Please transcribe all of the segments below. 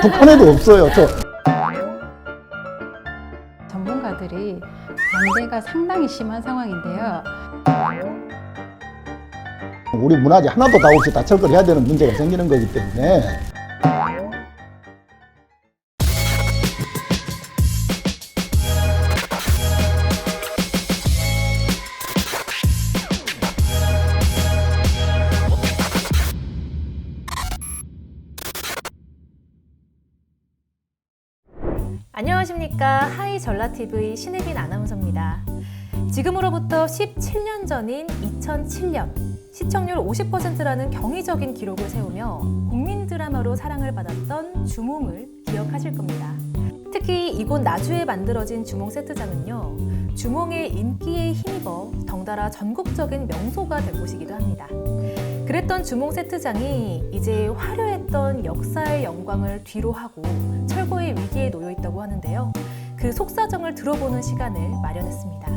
북한에도 없어요. 전문가들이 반대가 상당히 심한 상황인데요. 우리 문화재 하나도 다 없이 다 철거를 해야 되는 문제가 생기는 거기 때문에 안녕하십니까. 하이전라TV 신혜빈 아나운서입니다. 지금으로부터 17년 전인 2007년 시청률 50%라는 경이적인 기록을 세우며 국민 드라마로 사랑을 받았던 주몽을 기억하실 겁니다. 특히 이곳 나주에 만들어진 주몽 세트장은요, 주몽의 인기에 힘입어 덩달아 전국적인 명소가 된 곳이기도 합니다. 그랬던 주몽 세트장이 이제 화려했던 역사의 영광을 뒤로하고 철거의 위기에 놓여 있다고 하는데요. 그 속사정을 들어보는 시간을 마련했습니다.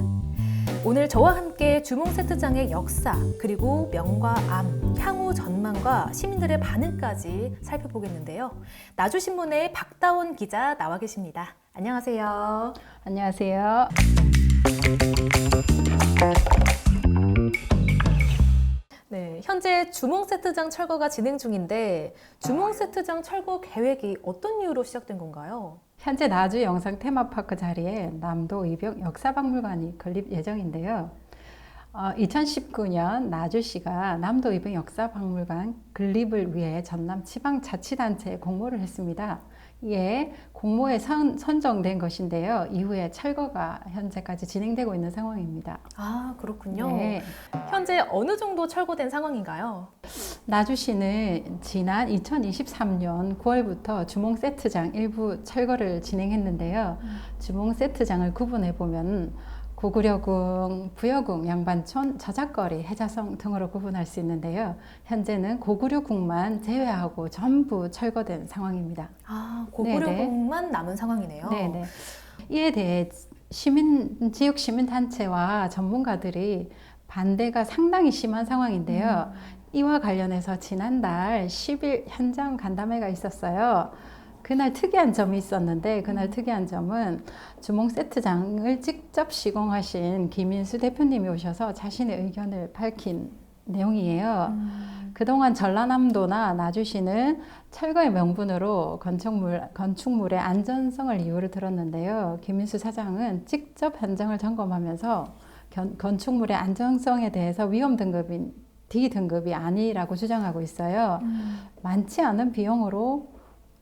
오늘 저와 함께 주몽 세트장의 역사, 그리고 명과 암, 향후 전망과 시민들의 반응까지 살펴보겠는데요. 나주신문의 박다원 기자 나와 계십니다. 안녕하세요. 안녕하세요. 네, 현재 주몽 세트장 철거가 진행 중인데 주몽 세트장 철거 계획이 어떤 이유로 시작된 건가요? 현재 나주 영상 테마파크 자리에 남도 의병 역사박물관이 건립 예정인데요. 2019년 나주시가 남도 의병 역사박물관 건립을 위해 전남 지방자치단체에 공모를 했습니다. 이에 공모에 선정된 것인데요. 이후에 철거가 현재까지 진행되고 있는 상황입니다. 아, 그렇군요. 네. 현재 어느 정도 철거된 상황인가요? 나주시는 지난 2023년 9월부터 주몽 세트장 일부 철거를 진행했는데요. 주몽 세트장을 구분해 보면 고구려궁, 부여궁, 양반촌, 저작거리, 해자성 등으로 구분할 수 있는데요. 현재는 고구려궁만 제외하고 전부 철거된 상황입니다. 아, 고구려궁만 남은 상황이네요. 네네. 이에 대해 지역 시민단체와 전문가들이 반대가 상당히 심한 상황인데요. 이와 관련해서 지난달 10일 현장 간담회가 있었어요. 그날 특이한 점이 있었는데 그날 특이한 점은 주몽 세트장을 직접 시공하신 김인수 대표님이 오셔서 자신의 의견을 밝힌 내용이에요. 그동안 전라남도나 나주시는 철거의 명분으로 건축물의 안전성을 이유로 들었는데요. 김인수 사장은 직접 현장을 점검하면서 건축물의 안전성에 대해서 위험 등급인 D등급이 아니라고 주장하고 있어요. 많지 않은 비용으로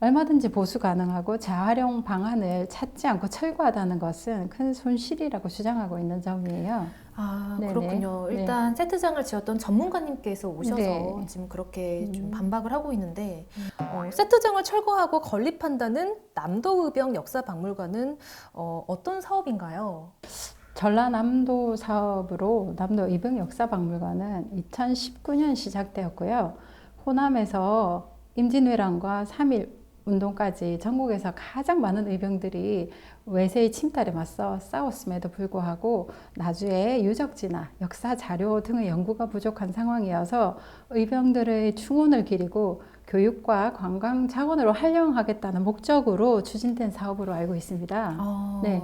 얼마든지 보수 가능하고 재활용 방안을 찾지 않고 철거하다는 것은 큰 손실이라고 주장하고 있는 점이에요. 아, 네네. 그렇군요. 일단 세트장을 지었던 전문가님께서 오셔서 네. 지금 그렇게 좀 반박을 하고 있는데 세트장을 철거하고 건립한다는 남도의병 역사박물관은 어떤 사업인가요? 전라남도 사업으로 남도 의병 역사박물관은 2019년 시작되었고요. 호남에서 임진왜란과 3.1 운동까지 전국에서 가장 많은 의병들이 외세의 침탈에 맞서 싸웠음에도 불구하고 나주의 유적지나 역사 자료 등의 연구가 부족한 상황이어서 의병들의 충원을 기리고 교육과 관광 자원으로 활용하겠다는 목적으로 추진된 사업으로 알고 있습니다. 네.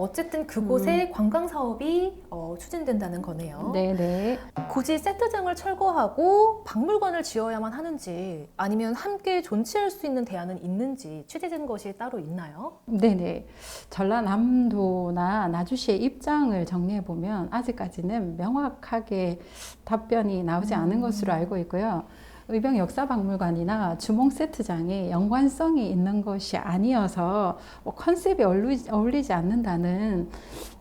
어쨌든 그곳에 관광 사업이 추진된다는 거네요. 네네. 굳이 세트장을 철거하고 박물관을 지어야만 하는지 아니면 함께 존치할 수 있는 대안은 있는지 취재된 것이 따로 있나요? 네네. 전라남도나 나주시의 입장을 정리해 보면 아직까지는 명확하게 답변이 나오지 않은 것으로 알고 있고요. 의병 역사박물관이나 주몽 세트장이 연관성이 있는 것이 아니어서 컨셉이 어울리지 않는다는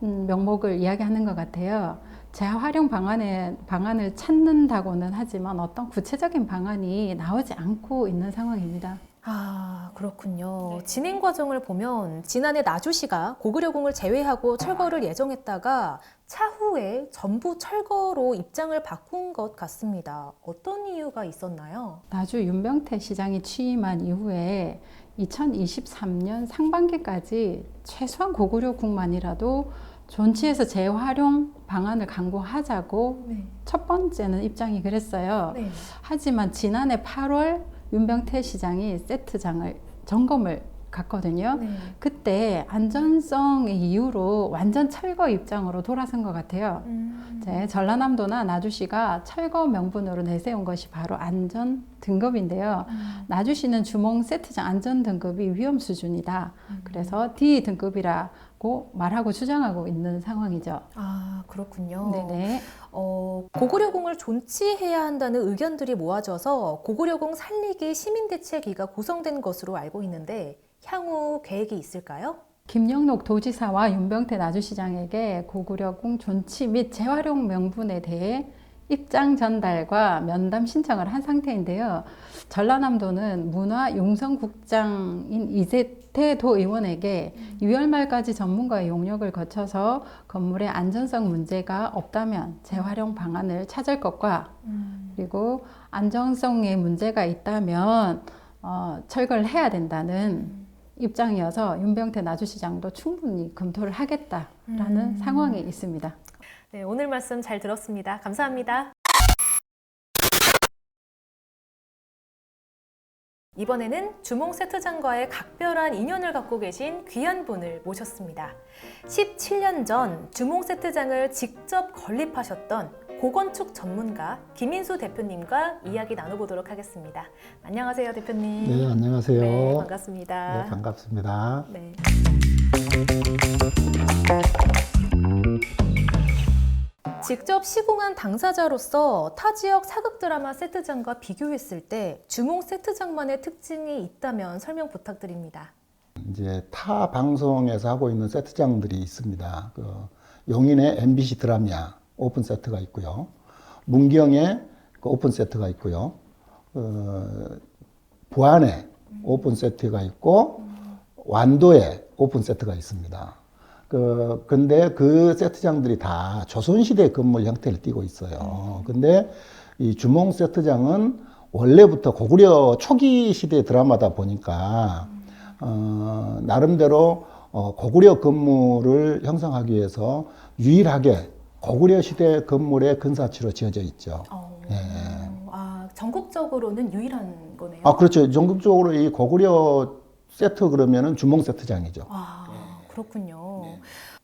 명목을 이야기하는 것 같아요. 재활용 방안을 찾는다고는 하지만 어떤 구체적인 방안이 나오지 않고 있는 상황입니다. 아, 그렇군요. 진행 과정을 보면 지난해 나주시가 고구려궁을 제외하고 철거를 예정했다가 차후에 전부 철거로 입장을 바꾼 것 같습니다. 어떤 이유가 있었나요? 나주 윤병태 시장이 취임한 이후에 2023년 상반기까지 최소한 고구려궁만이라도 존치해서 재활용 방안을 강구하자고 첫 번째는 입장이 그랬어요. 하지만 지난해 8월 윤병태 시장이 세트장을 점검을 갔거든요. 네. 그때 안전성의 이유로 완전 철거 입장으로 돌아선 것 같아요. 이제 전라남도나 나주시가 철거 명분으로 내세운 것이 바로 안전 등급인데요. 나주시는 주몽 세트장 안전 등급이 위험 수준이다. 그래서 D 등급이라고 말하고 주장하고 있는 상황이죠. 아, 그렇군요. 네네. 고구려공을 존치해야 한다는 의견들이 모아져서 고구려공 살리기 시민대책위가 구성된 것으로 알고 있는데 향후 계획이 있을까요? 김영록 도지사와 윤병태 나주시장에게 고구려공 존치 및 재활용 명분에 대해 입장 전달과 면담 신청을 한 상태인데요. 전라남도는 문화융성국장인 이재태 도의원에게 6월 말까지 전문가의 용역을 거쳐서 건물의 안전성 문제가 없다면 재활용 방안을 찾을 것과 그리고 안정성에 문제가 있다면 철거를 해야 된다는 입장이어서 윤병태 나주시장도 충분히 검토를 하겠다라는 상황에 있습니다. 네, 오늘 말씀 잘 들었습니다. 감사합니다. 이번에는 주몽 세트장과의 각별한 인연을 갖고 계신 귀한 분을 모셨습니다. 17년 전 주몽 세트장을 직접 건립하셨던 고건축 전문가 김인수 대표님과 이야기 나눠보도록 하겠습니다. 안녕하세요, 대표님. 네, 안녕하세요. 네, 반갑습니다. 네, 반갑습니다. 네. 직접 시공한 당사자로서 타 지역 사극 드라마 세트장과 비교했을 때 주몽 세트장만의 특징이 있다면 설명 부탁드립니다. 이제 타 방송에서 하고 있는 세트장들이 있습니다. 용인의 MBC 드라미아 오픈 세트가 있고요. 문경에 오픈 세트가 있고요. 부안에 오픈 세트가 있고 완도에 오픈 세트가 있습니다. 근데 그 세트장들이 다 조선시대 건물 형태를 띠고 있어요. 근데 이 주몽 세트장은 원래부터 고구려 초기 시대 드라마다 보니까, 나름대로, 고구려 건물을 형성하기 위해서 유일하게 고구려 시대 건물의 근사치로 지어져 있죠. 네. 아, 전국적으로는 유일한 거네요. 아, 그렇죠. 전국적으로 이 고구려 세트 그러면은 주몽 세트장이죠. 아, 그렇군요.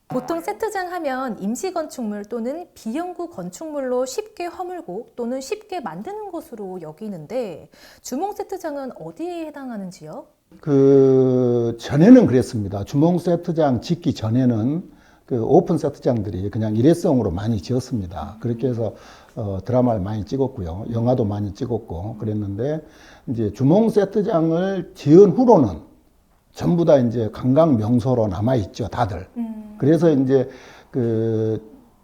보통 세트장 하면 임시 건축물 또는 비영구 건축물로 쉽게 허물고 또는 쉽게 만드는 것으로 여기는데 주몽 세트장은 어디에 해당하는지요? 전에는 그랬습니다. 주몽 세트장 짓기 전에는 오픈 세트장들이 그냥 일회성으로 많이 지었습니다. 그렇게 해서 드라마를 많이 찍었고요. 영화도 많이 찍었고 그랬는데 이제 주몽 세트장을 지은 후로는 전부 다 이제 관광 명소로 남아있죠, 다들. 그래서 이제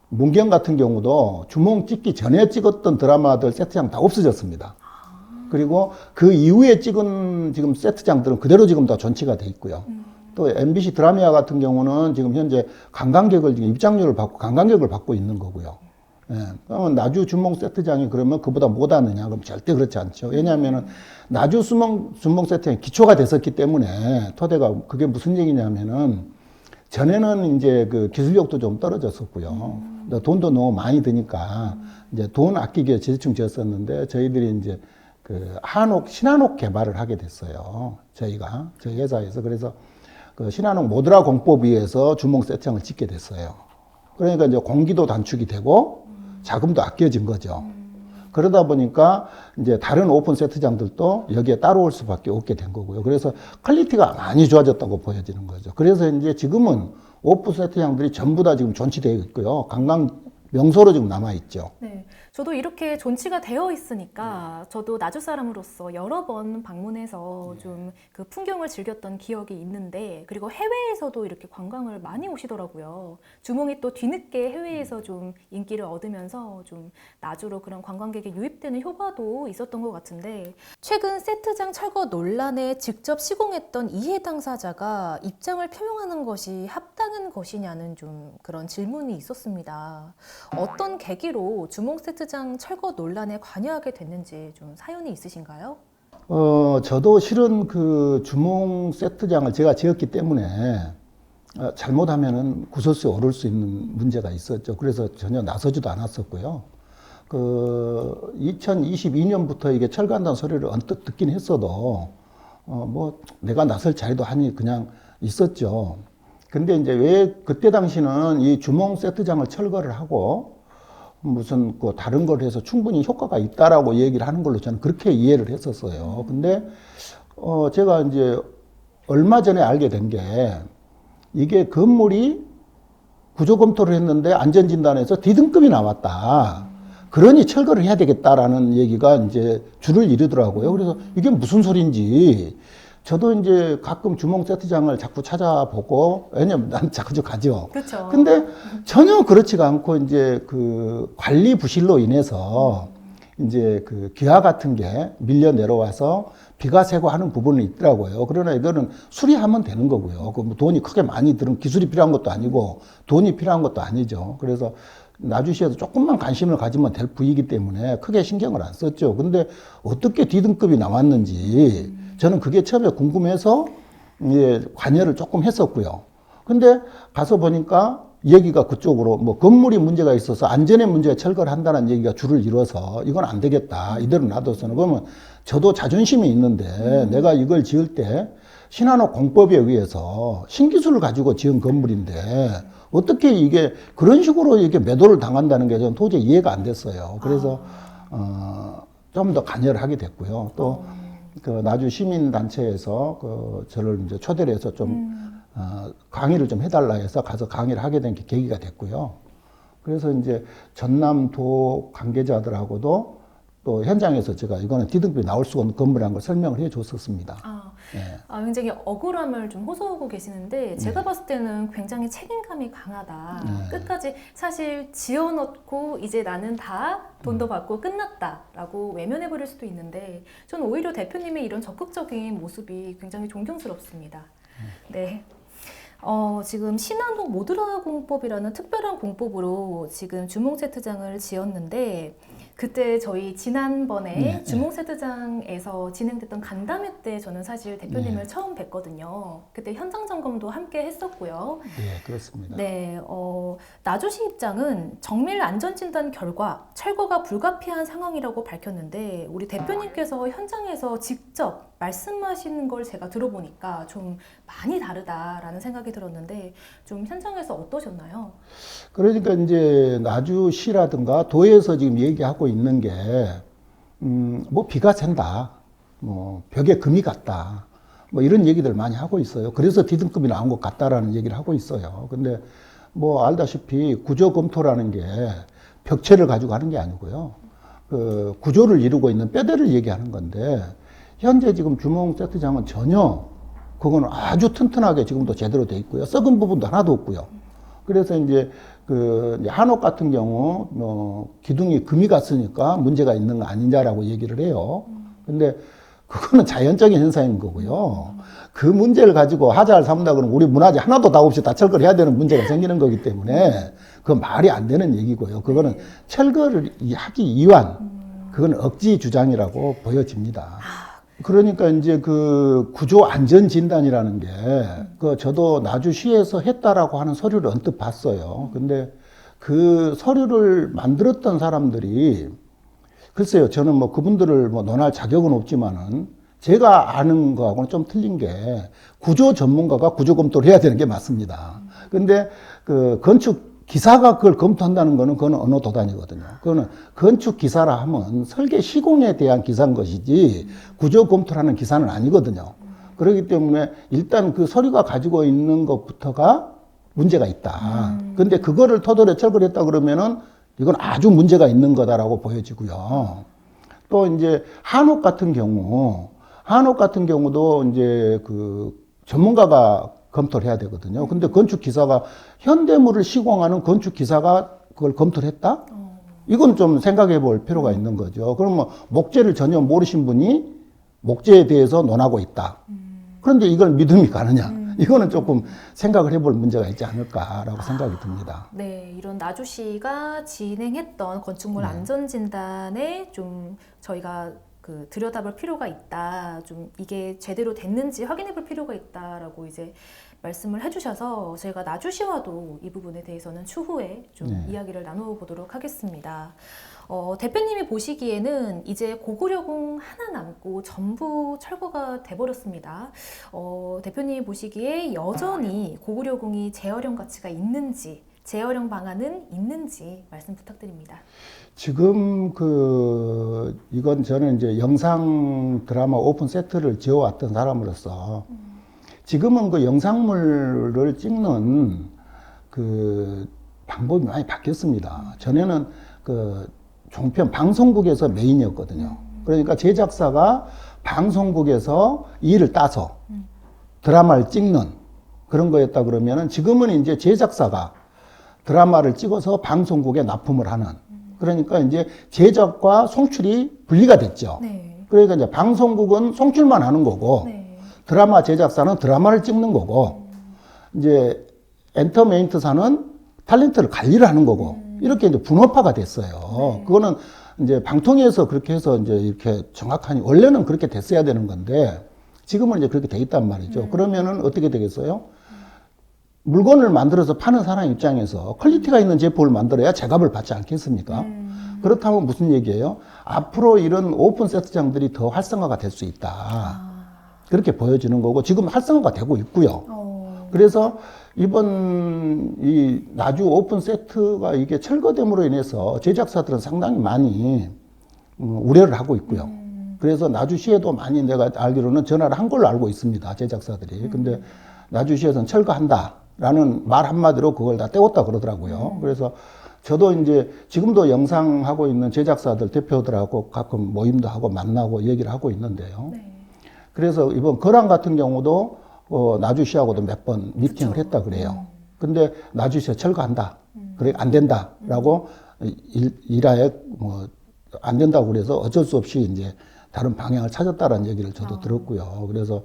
문경 같은 경우도 주몽 찍기 전에 찍었던 드라마들 세트장 다 없어졌습니다. 그리고 그 이후에 찍은 지금 세트장들은 그대로 지금 다 존치가 돼 있고요. 또 MBC 드라미아 같은 경우는 지금 현재 관광객을 지금 입장료를 받고 관광객을 받고 있는 거고요. 예. 그러면 나주 주몽 세트장이 그러면 그보다 못하느냐? 그럼 절대 그렇지 않죠. 왜냐하면은 나주 주몽 세트장이 기초가 됐었기 때문에 토대가 그게 무슨 얘기냐면은 전에는 이제 기술력도 좀 떨어졌었고요. 돈도 너무 많이 드니까 이제 돈 아끼기 위해 재충 지었었는데 저희들이 이제 신한옥 개발을 하게 됐어요. 저희 회사에서. 그래서 신한옥 모드라 공법위에서 주몽 세트장을 짓게 됐어요. 그러니까 이제 공기도 단축이 되고 자금도 아껴진 거죠. 그러다 보니까 이제 다른 오픈 세트장들도 여기에 따라올 수밖에 없게 된 거고요. 그래서 퀄리티가 많이 좋아졌다고 보여지는 거죠. 그래서 이제 지금은 오픈 세트장들이 전부 다 지금 존치되어 있고요. 관광 명소로 지금 남아있죠. 네. 저도 이렇게 존치가 되어 있으니까 저도 나주 사람으로서 여러 번 방문해서 좀 그 풍경을 즐겼던 기억이 있는데 그리고 해외에서도 이렇게 관광을 많이 오시더라고요. 주몽이 또 뒤늦게 해외에서 좀 인기를 얻으면서 좀 나주로 그런 관광객이 유입되는 효과도 있었던 것 같은데 최근 세트장 철거 논란에 직접 시공했던 이해 당사자가 입장을 표명하는 것이 합당한 것이냐는 좀 그런 질문이 있었습니다. 어떤 계기로 주몽 세트장 철거 논란에 관여하게 됐는지 좀 사연이 있으신가요? 저도 실은 주몽 세트장을 제가 지었기 때문에 잘못하면은 구설수에 오를 수 있는 문제가 있었죠. 그래서 전혀 나서지도 않았었고요. 2022년부터 이게 철거한다는 소리를 언뜻 듣긴 했어도 뭐 내가 나설 자리도 한이 그냥 있었죠. 근데 이제 왜 그때 당시는 이 주몽 세트장을 철거를 하고 무슨 그 다른 걸 해서 충분히 효과가 있다라고 얘기를 하는 걸로 저는 그렇게 이해를 했었어요. 근데 제가 이제 얼마 전에 알게 된 게 이게 건물이 구조 검토를 했는데 안전진단에서 D등급이 나왔다. 그러니 철거를 해야 되겠다라는 얘기가 이제 줄을 이루더라고요. 그래서 이게 무슨 소리인지 저도 이제 가끔 주몽 세트장을 자꾸 찾아보고, 왜냐면 난 자주 가죠. 그렇죠. 근데 전혀 그렇지가 않고 이제 그 관리 부실로 인해서 이제 그 기아 같은 게 밀려 내려와서 비가 새고 하는 부분이 있더라고요. 그러나 이거는 수리하면 되는 거고요. 그 뭐 돈이 크게 많이 들은 기술이 필요한 것도 아니고 돈이 필요한 것도 아니죠. 그래서 나주시에서 조금만 관심을 가지면 될 부위이기 때문에 크게 신경을 안 썼죠. 근데 어떻게 D등급이 나왔는지 저는 그게 처음에 궁금해서 예, 관여를 조금 했었고요. 근데 가서 보니까 얘기가 그쪽으로 뭐 건물이 문제가 있어서 안전에 문제가 철거를 한다는 얘기가 줄을 이뤄서 이건 안 되겠다. 이대로 놔둬서는 그러면 저도 자존심이 있는데 내가 이걸 지을 때 신한호 공법에 의해서 신기술을 가지고 지은 건물인데 어떻게 이게 그런 식으로 이렇게 매도를 당한다는 게 저는 도저히 이해가 안 됐어요. 그래서 좀 더 관여를 하게 됐고요. 또 그 나주 시민단체에서 그 저를 이제 초대를 해서 좀 강의를 좀 해달라 해서 가서 강의를 하게 된 게 계기가 됐고요. 그래서 이제 전남도 관계자들하고도 또 현장에서 제가 이거는 D등급이 나올 수가 없는 건물이라는 걸 설명을 해 줬었습니다. 굉장히 억울함을 좀 호소하고 계시는데 제가 봤을 때는 굉장히 책임감이 강하다. 끝까지 사실 지어놓고 이제 나는 다 돈도 받고 끝났다라고 외면해버릴 수도 있는데 저는 오히려 대표님의 이런 적극적인 모습이 굉장히 존경스럽습니다. 네. 지금 신한호 모듈화 공법이라는 특별한 공법으로 지금 주몽 세트장을 지었는데 그때 저희 지난번에 주몽 세트장에서 진행됐던 간담회 때 저는 사실 대표님을 처음 뵀거든요. 그때 현장 점검도 함께 했었고요. 네, 그렇습니다. 네, 나주시 입장은 정밀 안전진단 결과 철거가 불가피한 상황이라고 밝혔는데 우리 대표님께서 현장에서 직접 말씀하시는 걸 제가 들어보니까 좀 많이 다르다라는 생각이 들었는데 좀 현장에서 어떠셨나요? 그러니까 이제 나주시라든가 도에서 지금 얘기하고 있는 게, 뭐 비가 샌다, 뭐 벽에 금이 갔다, 뭐 이런 얘기들 많이 하고 있어요. 그래서 D등급이 나온 것 같다라는 얘기를 하고 있어요. 근데 뭐 알다시피 구조 검토라는 게 벽체를 가지고 하는 게 아니고요. 그 구조를 이루고 있는 뼈대를 얘기하는 건데, 현재 지금 주몽 세트장은 전혀 그거는 아주 튼튼하게 지금도 제대로 돼 있고요. 썩은 부분도 하나도 없고요. 그래서 이제 그 한옥 같은 경우 기둥이 금이 갔으니까 문제가 있는 거 아니냐라고 얘기를 해요. 근데 그거는 자연적인 현상인 거고요. 그 문제를 가지고 하자를 삼는다 그러면 우리 문화재 하나도 다 없이 다 철거를 해야 되는 문제가 생기는 거기 때문에 그 말이 안 되는 얘기고요. 그거는 철거를 하기 위한 그건 억지 주장이라고 보여집니다. 그러니까 이제 그 구조 안전 진단이라는 게 그 저도 나주시에서 했다라고 하는 서류를 언뜻 봤어요. 근데 그 서류를 만들었던 사람들이 글쎄요, 저는 뭐 그분들을 뭐 논할 자격은 없지만은 제가 아는 거하고는 좀 틀린 게 구조 전문가가 구조 검토를 해야 되는 게 맞습니다. 근데 그 건축 기사가 그걸 검토한다는 거는 그건 언어 도단이거든요. 그거는 건축 기사라 하면 설계 시공에 대한 기사인 것이지 구조 검토라는 기사는 아니거든요. 그렇기 때문에 일단 그 서류가 가지고 있는 것부터가 문제가 있다. 근데 그거를 토대로 철거를 했다 그러면은 이건 아주 문제가 있는 거다라고 보여지고요. 또 이제 한옥 같은 경우도 이제 그 전문가가 검토를 해야 되거든요. 근데 건축 기사가 현대물을 시공하는 건축 기사가 그걸 검토를 했다? 이건 좀 생각해 볼 필요가 있는 거죠. 그러면 목재를 전혀 모르신 분이 목재에 대해서 논하고 있다. 그런데 이걸 믿음이 가느냐? 이거는 조금 생각을 해볼 문제가 있지 않을까라고 생각이 듭니다. 네, 이런 나주시가 진행했던 건축물 안전진단에 좀 저희가 그 들여다볼 필요가 있다. 좀 이게 제대로 됐는지 확인해 볼 필요가 있다라고 이제 말씀을 해주셔서 저희가 나주시와도 이 부분에 대해서는 추후에 좀 이야기를 나눠보도록 하겠습니다. 대표님이 보시기에는 이제 고구려궁 하나 남고 전부 철거가 돼버렸습니다. 대표님이 보시기에 여전히 고구려궁이 재활용 가치가 있는지, 재활용 방안은 있는지 말씀 부탁드립니다. 지금 이건 저는 이제 영상 드라마 오픈 세트를 지어왔던 사람으로서 지금은 그 영상물을 찍는 그 방법이 많이 바뀌었습니다. 전에는 그 종편 방송국에서 메인이었거든요. 그러니까 제작사가 방송국에서 일을 따서 드라마를 찍는 그런 거였다 그러면은 지금은 이제 제작사가 드라마를 찍어서 방송국에 납품을 하는 그러니까 이제 제작과 송출이 분리가 됐죠. 네. 그러니까 이제 방송국은 송출만 하는 거고 네. 드라마 제작사는 드라마를 찍는 거고 이제 엔터테인먼트사는 탤런트를 관리를 하는 거고 이렇게 이제 분업화가 됐어요. 그거는 이제 방통위에서 그렇게 해서 이제 이렇게 정확하니 원래는 그렇게 됐어야 되는 건데 지금은 이제 그렇게 돼 있단 말이죠. 그러면은 어떻게 되겠어요? 물건을 만들어서 파는 사람 입장에서 퀄리티가 있는 제품을 만들어야 제값을 받지 않겠습니까? 그렇다면 무슨 얘기예요? 앞으로 이런 오픈 세트장들이 더 활성화가 될 수 있다. 그렇게 보여지는 거고 지금 활성화가 되고 있고요. 그래서 이번 이 나주 오픈 세트가 이게 철거됨으로 인해서 제작사들은 상당히 많이 우려를 하고 있고요. 그래서 나주시에도 많이 내가 알기로는 전화를 한 걸로 알고 있습니다. 제작사들이. 근데 나주시에서는 철거한다라는 말 한마디로 그걸 다 떼웠다 그러더라고요. 그래서 저도 이제 지금도 영상하고 있는 제작사들 대표들하고 가끔 모임도 하고 만나고 얘기를 하고 있는데요. 그래서 이번 거랑 같은 경우도 나주시하고도 몇 번 미팅을 했다 그래요. 근데 나주시에 철거한다. 그래 안 된다라고 일하에 뭐 안 된다고 그래서 어쩔 수 없이 이제 다른 방향을 찾았다라는 얘기를 저도 들었고요. 그래서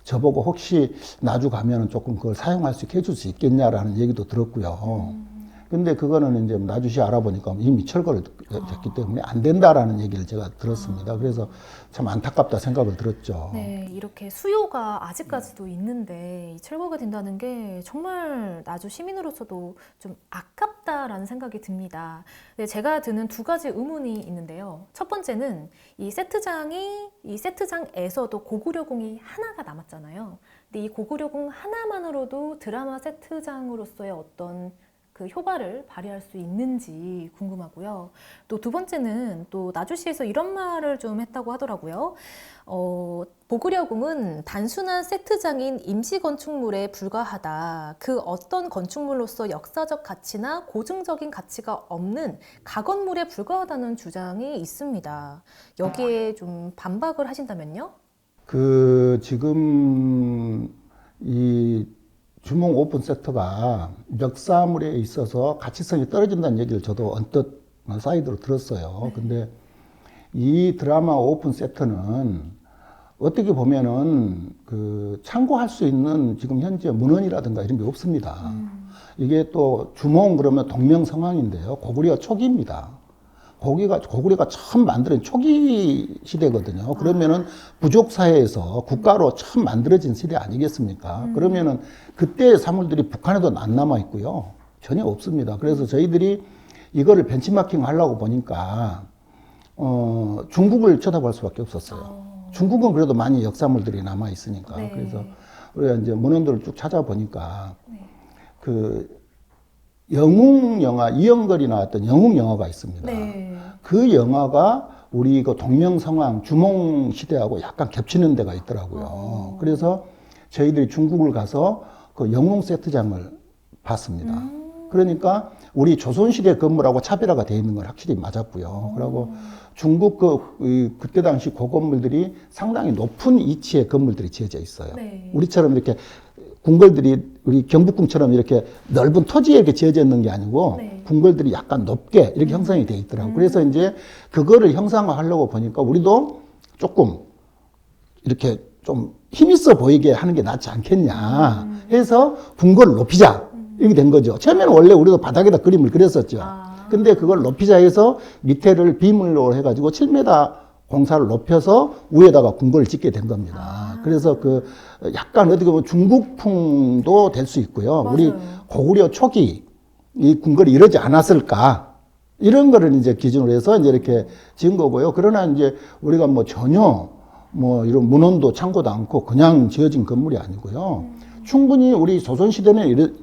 저보고 혹시 나주 가면은 조금 그걸 사용할 수 있게 해줄 수 있겠냐라는 얘기도 들었고요. 근데 그거는 이제 나주시 알아보니까 이미 철거를 됐기 때문에 안 된다라는 얘기를 제가 들었습니다. 그래서 참 안타깝다 생각을 들었죠. 네, 이렇게 수요가 아직까지도 있는데 이 철거가 된다는 게 정말 나주 시민으로서도 좀 아깝다라는 생각이 듭니다. 네, 제가 드는 두 가지 의문이 있는데요. 첫 번째는 이 세트장에서도 고구려궁이 하나가 남았잖아요. 근데 이 고구려궁 하나만으로도 드라마 세트장으로서의 어떤 그 효과를 발휘할 수 있는지 궁금하고요. 또 두 번째는 또 나주시에서 이런 말을 좀 했다고 하더라고요. 고구려궁은 단순한 세트장인 임시 건축물에 불과하다. 그 어떤 건축물로서 역사적 가치나 고증적인 가치가 없는 가건물에 불과하다는 주장이 있습니다. 여기에 좀 반박을 하신다면요? 지금 이 주몽 오픈 세트가 역사물에 있어서 가치성이 떨어진다는 얘기를 저도 언뜻 사이드로 들었어요. 근데 이 드라마 오픈 세트는 어떻게 보면은 참고할 수 있는 지금 현재 문헌이라든가 이런 게 없습니다. 이게 또 주몽 그러면 동명성황인데요. 고구려 초기입니다. 고구려가 처음 만들어진 초기 시대거든요. 그러면은 부족 사회에서 국가로 처음 만들어진 시대 아니겠습니까? 그러면은 그때의 사물들이 북한에도 안 남아 있고요. 전혀 없습니다. 그래서 저희들이 이거를 벤치마킹 하려고 보니까 중국을 쳐다볼 수밖에 없었어요. 중국은 그래도 많이 역사물들이 남아 있으니까. 네. 그래서 우리가 이제 문헌들을 쭉 찾아보니까 영웅 영화, 이영걸이 나왔던 영웅 영화가 있습니다. 네. 그 영화가 우리 그 동명성황 주몽 시대하고 약간 겹치는 데가 있더라고요. 그래서 저희들이 중국을 가서 그 영웅 세트장을 봤습니다. 그러니까 우리 조선시대 건물하고 차별화가 되어 있는 건 확실히 맞았고요. 그리고 중국 그때 당시 고건물들이 상당히 높은 위치의 건물들이 지어져 있어요. 네. 우리처럼 이렇게 궁궐들이 우리 경복궁처럼 이렇게 넓은 토지에 이렇게 지어져 있는 게 아니고 네. 궁궐들이 약간 높게 이렇게 형성이 돼 있더라고요. 그래서 이제 그거를 형상화하려고 보니까 우리도 조금 이렇게 좀 힘있어 보이게 하는 게 낫지 않겠냐 해서 궁궐을 높이자 이렇게 된 거죠. 처음에는 원래 우리도 바닥에다 그림을 그렸었죠. 근데 그걸 높이자 해서 밑에를 비물로 해가지고 7m 공사를 높여서 위에다가 궁궐을 짓게 된 겁니다. 그래서 그 약간 어떻게 보면 중국풍도 될 수 있고요. 맞아요. 우리 고구려 초기 이 궁궐이 이러지 않았을까? 이런 거를 이제 기준으로 해서 이제 이렇게 지은 거고요. 그러나 이제 우리가 뭐 전혀 뭐 이런 문헌도 창고도 않고 그냥 지어진 건물이 아니고요. 충분히 우리 조선시대는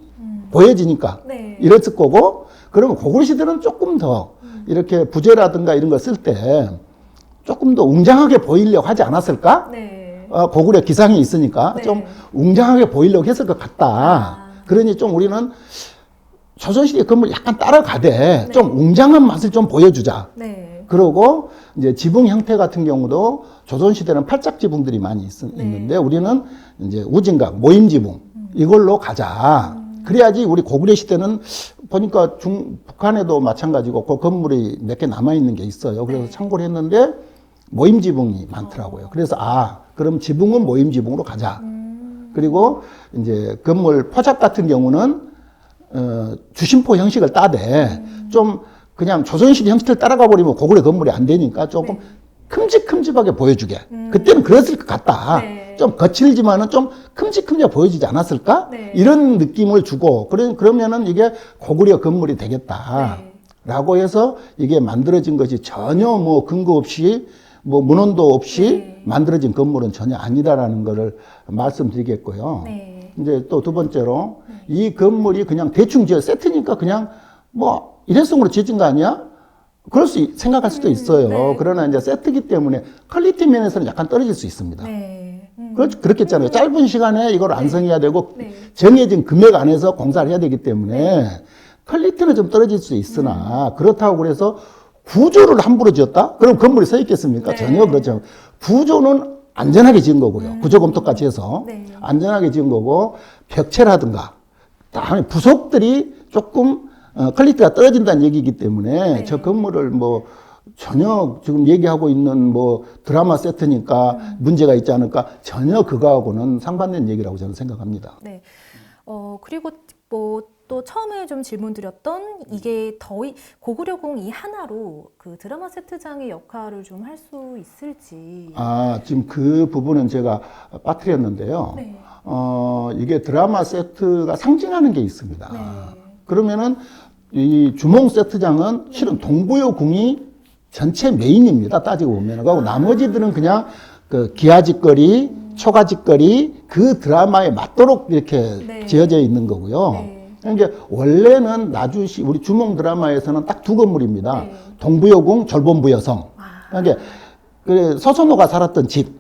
보여지니까 네. 이랬을 거고, 그러면 고구려 시대는 조금 더 이렇게 부재라든가 이런 거 쓸 때 조금 더 웅장하게 보이려고 하지 않았을까? 네. 고구려 기상이 있으니까 네. 좀 웅장하게 보이려고 했을 것 같다. 그러니 좀 우리는 조선시대 건물 약간 따라가되 좀 웅장한 맛을 좀 보여주자. 네. 그러고 이제 지붕 형태 같은 경우도 조선시대는 팔짝 지붕들이 많이 있는데 우리는 이제 우진각, 모임 지붕 이걸로 가자. 그래야지 우리 고구려 시대는 보니까 북한에도 마찬가지고 그 건물이 몇 개 남아 있는 게 있어요. 그래서 참고를 했는데 모임 지붕이 많더라고요. 그래서 그럼 지붕은 모임 지붕으로 가자. 그리고 이제 건물 포잡 같은 경우는 주심포 형식을 따되 좀 그냥 조선시대 형식을 따라가 버리면 고구려 건물이 안 되니까 조금 큼직큼직하게 보여주게. 그때는 그랬을 것 같다. 네. 좀 거칠지만은 좀 큼직큼직하게 보여지지 않았을까? 네. 이런 느낌을 주고, 그러면은 이게 고구려 건물이 되겠다. 네. 라고 해서 이게 만들어진 것이 전혀 뭐 근거 없이 뭐 문헌도 없이 만들어진 건물은 전혀 아니다라는 것을 말씀드리겠고요. 네. 이제 또 두 번째로 이 건물이 그냥 대충 지어 세트니까 그냥 뭐 일회성으로 지어진 거 아니야? 그럴 생각할 수도 있어요. 네. 그러나 이제 세트기 때문에 퀄리티 면에서는 약간 떨어질 수 있습니다. 네. 그렇겠잖아요. 짧은 시간에 이걸 완성해야 되고 네. 정해진 금액 안에서 공사를 해야 되기 때문에 퀄리티는 좀 떨어질 수 있으나 그렇다고 그래서 구조를 함부로 지었다? 그럼 건물이 서 있겠습니까? 네. 전혀 그렇지 않고 구조는 안전하게 지은 거고요. 구조 검토까지 해서 네. 안전하게 지은 거고 벽체라든가 다음에 부속들이 조금 퀄리티가 떨어진다는 얘기이기 때문에 네. 저 건물을 뭐 전혀 지금 얘기하고 있는 뭐 드라마 세트니까 문제가 있지 않을까, 전혀 그거하고는 상반된 얘기라고 저는 생각합니다. 네. 그리고 뭐 또 처음에 좀 질문 드렸던 이게 고구려궁 이 하나로 그 드라마 세트장의 역할을 좀 할 수 있을지. 지금 그 부분은 제가 빠뜨렸는데요. 네. 이게 드라마 세트가 상징하는 게 있습니다. 네. 그러면은 이 주몽 세트장은 실은 동부여궁이 전체 메인입니다. 따지고 보면. 그리고 나머지들은 그냥 그 기아짓거리, 초가짓거리 그 드라마에 맞도록 이렇게 네. 지어져 있는 거고요. 네. 그러니까 원래는 나주시 우리 주몽 드라마에서는 딱 두 건물입니다. 네. 동부여궁, 절본부여성. 그러니까 그 서선호가 살았던 집,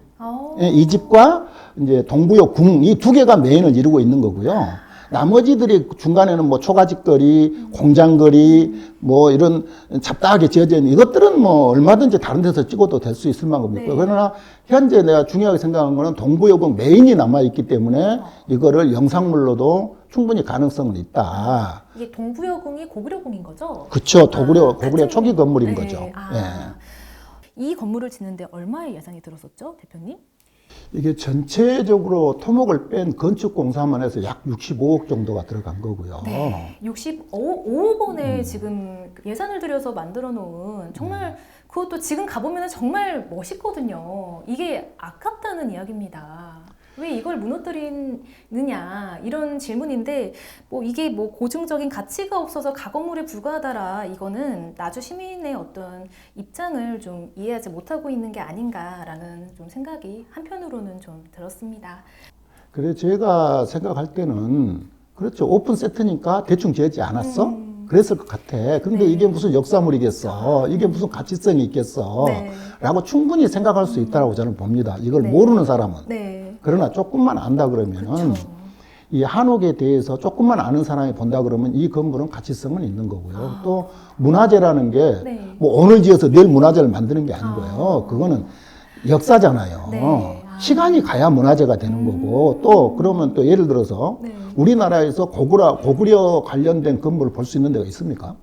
이 집과 이제 동부여궁 이 두 개가 메인을 이루고 있는 거고요. 나머지들이 중간에는 뭐 초가집거리, 공장거리, 뭐 이런 잡다하게 지어져 있는 이것들은 뭐 얼마든지 다른 데서 찍어도 될 수 있을 만큼 있고요. 네. 그러나 현재 내가 중요하게 생각한 거는 동부여궁 메인이 남아있기 때문에 이거를 영상물로도 충분히 가능성은 있다. 이게 동부여궁이 고구려궁인 거죠? 그쵸. 고구려 같은 초기 건물인 네. 거죠. 이 건물을 짓는데 얼마의 예산이 들었었죠, 대표님? 이게 전체적으로 토목을 뺀 건축공사만 해서 약 65억 정도가 들어간 거고요. 네. 65억 원에 지금 예산을 들여서 만들어 놓은 정말 그것도 지금 가보면 정말 멋있거든요. 이게 아깝다는 이야기입니다. 왜 이걸 무너뜨리느냐 이런 질문인데 뭐 이게 뭐 고증적인 가치가 없어서 가건물에 불과하다라 이거는 나주 시민의 어떤 입장을 좀 이해하지 못하고 있는 게 아닌가라는 좀 생각이 한편으로는 좀 들었습니다. 그래 제가 생각할 때는 그렇죠. 오픈 세트니까 대충 지었지 않았어? 그랬을 것 같아. 근데 네. 이게 무슨 역사물이겠어? 이게 무슨 가치성이 있겠어? 네. 라고 충분히 생각할 수 있다고 저는 봅니다. 이걸 네. 모르는 사람은. 네. 그러나 조금만 안다 그러면은 그렇죠. 이 한옥에 대해서 조금만 아는 사람이 본다 그러면 이 건물은 가치성은 있는 거고요. 또 문화재라는 게 네. 뭐 오늘 지어서 내일 문화재를 만드는 게 아니고요. 그거는 역사잖아요. 네. 시간이 가야 문화재가 되는 거고 또 그러면 또 예를 들어서 네. 우리나라에서 고구려 관련된 건물을 볼 수 있는 데가 있습니까?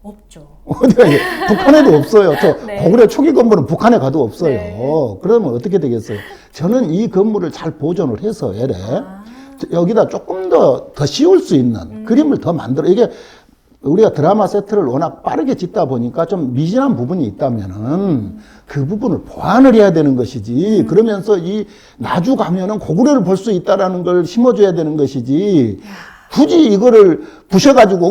없죠. 어디가 북한에도 없어요. 저 네. 고구려 초기 건물은 북한에 가도 없어요. 네. 그러면 어떻게 되겠어요? 저는 이 건물을 잘 보존을 해서 여기다 조금 더 씌울 수 있는 그림을 더 만들어. 이게 우리가 드라마 세트를 워낙 빠르게 짓다 보니까 좀 미진한 부분이 있다면은 그 부분을 보완을 해야 되는 것이지. 그러면서 이 나주 가면은 고구려를 볼 수 있다라는 걸 심어줘야 되는 것이지. 굳이 이거를 부셔가지고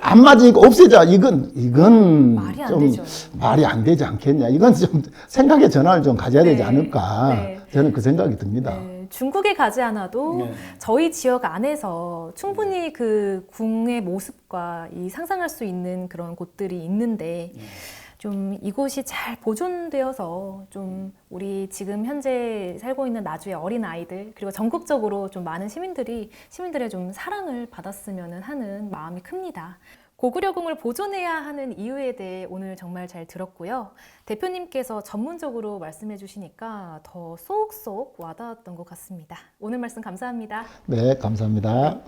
안 맞으니까 없애자. 이건 말이 안 좀 되죠. 말이 안 되지 않겠냐. 이건 좀 생각의 전환을 좀 가져야 되지 네. 않을까. 네. 저는 그 생각이 듭니다. 네, 중국에 가지 않아도 네. 저희 지역 안에서 충분히 그 궁의 모습과 이 상상할 수 있는 그런 곳들이 있는데 좀 이곳이 잘 보존되어서 좀 우리 지금 현재 살고 있는 나주의 어린 아이들 그리고 전국적으로 좀 많은 시민들의 좀 사랑을 받았으면 하는 마음이 큽니다. 고구려궁을 보존해야 하는 이유에 대해 오늘 정말 잘 들었고요. 대표님께서 전문적으로 말씀해 주시니까 더 쏙쏙 와닿았던 것 같습니다. 오늘 말씀 감사합니다. 네, 감사합니다.